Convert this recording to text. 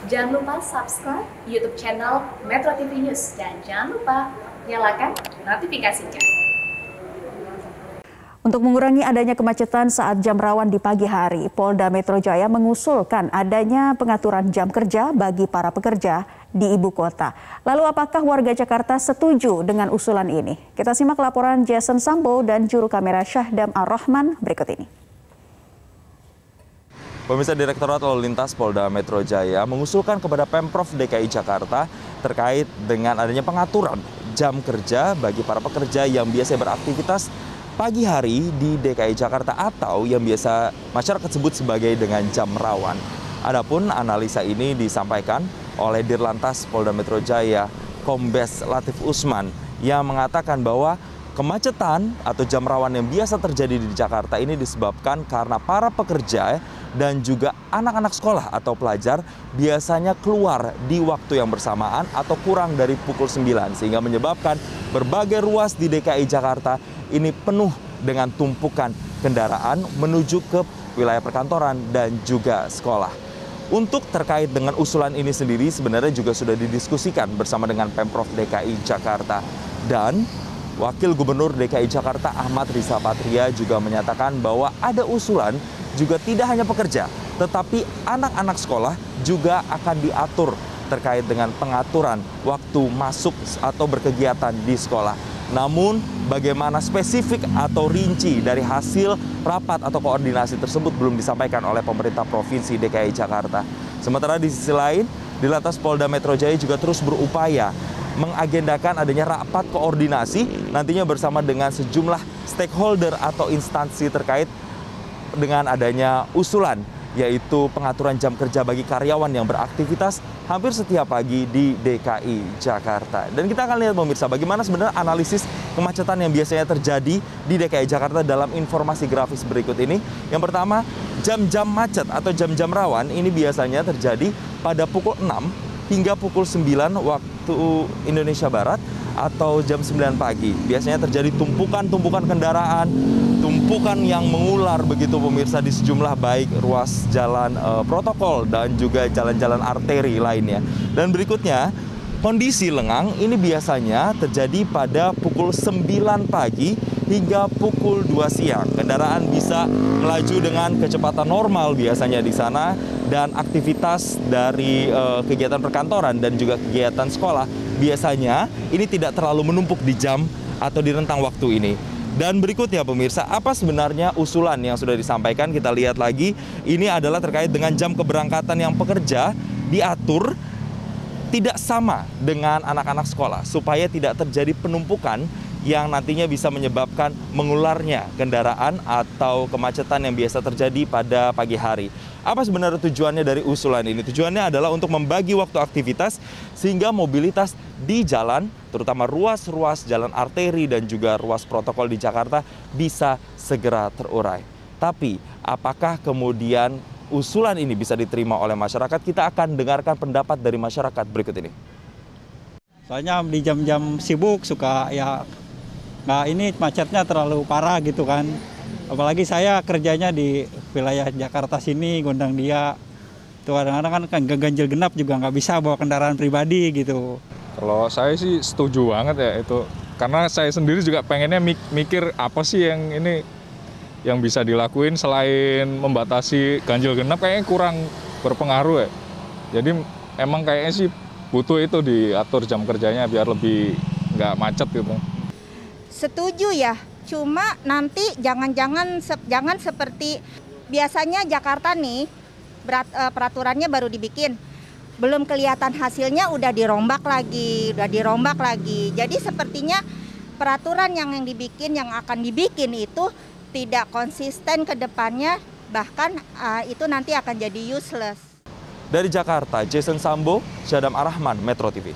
Jangan lupa subscribe YouTube channel Metro TV News dan jangan lupa nyalakan notifikasinya. Untuk mengurangi adanya kemacetan saat jam rawan di pagi hari, Polda Metro Jaya mengusulkan adanya pengaturan jam kerja bagi para pekerja di ibu kota. Lalu apakah warga Jakarta setuju dengan usulan ini? Kita simak laporan Jason Sambo dan juru kamera Syahdam Ar-Rahman berikut ini. Pemirsa, Direktorat Lalu Lintas Polda Metro Jaya mengusulkan kepada Pemprov DKI Jakarta terkait dengan adanya pengaturan jam kerja bagi para pekerja yang biasa beraktivitas pagi hari di DKI Jakarta atau yang biasa masyarakat sebut sebagai dengan jam rawan. Adapun analisa ini disampaikan oleh Dirlantas Polda Metro Jaya, Kombes Latif Usman, yang mengatakan bahwa kemacetan atau jam rawan yang biasa terjadi di Jakarta ini disebabkan karena para pekerja dan juga anak-anak sekolah atau pelajar biasanya keluar di waktu yang bersamaan atau kurang dari pukul 9 sehingga menyebabkan berbagai ruas di DKI Jakarta ini penuh dengan tumpukan kendaraan menuju ke wilayah perkantoran dan juga sekolah. Untuk terkait dengan usulan ini sendiri sebenarnya juga sudah didiskusikan bersama dengan Pemprov DKI Jakarta, dan Wakil Gubernur DKI Jakarta Ahmad Riza Patria juga menyatakan bahwa ada usulan juga tidak hanya pekerja, tetapi anak-anak sekolah juga akan diatur terkait dengan pengaturan waktu masuk atau berkegiatan di sekolah. Namun bagaimana spesifik atau rinci dari hasil rapat atau koordinasi tersebut belum disampaikan oleh pemerintah Provinsi DKI Jakarta. Sementara di sisi lain, Dirlantas Polda Metro Jaya juga terus berupaya mengagendakan adanya rapat koordinasi nantinya bersama dengan sejumlah stakeholder atau instansi terkait dengan adanya usulan, yaitu pengaturan jam kerja bagi karyawan yang beraktivitas hampir setiap pagi di DKI Jakarta. Dan kita akan lihat pemirsa bagaimana sebenarnya analisis kemacetan yang biasanya terjadi di DKI Jakarta dalam informasi grafis berikut ini. Yang pertama, jam-jam macet atau jam-jam rawan ini biasanya terjadi pada pukul 6 hingga pukul 9 waktu Indonesia Barat atau jam 9 pagi. Biasanya terjadi tumpukan kendaraan, tumpukan yang mengular begitu pemirsa di sejumlah baik ruas jalan protokol dan juga jalan-jalan arteri lainnya. Dan berikutnya, kondisi lengang ini biasanya terjadi pada pukul 9 pagi hingga pukul 2 siang. Kendaraan bisa melaju dengan kecepatan normal biasanya di sana, dan aktivitas dari kegiatan perkantoran dan juga kegiatan sekolah biasanya ini tidak terlalu menumpuk di jam atau di rentang waktu ini. Dan berikutnya pemirsa, apa sebenarnya usulan yang sudah disampaikan? Kita lihat lagi, ini adalah terkait dengan jam keberangkatan yang pekerja diatur tidak sama dengan anak-anak sekolah supaya tidak terjadi penumpukan yang nantinya bisa menyebabkan mengularnya kendaraan atau kemacetan yang biasa terjadi pada pagi hari. Apa sebenarnya tujuannya dari usulan ini? Tujuannya adalah untuk membagi waktu aktivitas sehingga mobilitas di jalan, terutama ruas-ruas jalan arteri dan juga ruas protokol di Jakarta bisa segera terurai. Tapi apakah kemudian usulan ini bisa diterima oleh masyarakat? Kita akan dengarkan pendapat dari masyarakat berikut ini. Soalnya di jam-jam sibuk suka ini macetnya terlalu parah gitu kan. Apalagi saya kerjanya di wilayah Jakarta sini, Gondang Dia. Tuh kadang-kadang kan ganjil genap juga nggak bisa bawa kendaraan pribadi gitu. Kalau saya sih setuju banget ya itu. Karena saya sendiri juga pengennya mikir apa sih yang bisa dilakuin selain membatasi ganjil genap, kayaknya kurang berpengaruh ya. Jadi emang kayaknya sih butuh itu diatur jam kerjanya biar lebih nggak macet gitu. Setuju ya, cuma nanti jangan seperti biasanya Jakarta nih, peraturannya baru dibikin, belum kelihatan hasilnya udah dirombak lagi. Jadi sepertinya peraturan yang akan dibikin itu tidak konsisten ke depannya, bahkan itu nanti akan jadi useless. Dari Jakarta, Jason Sambo, Syahdam Ar-Rahman, Metro TV.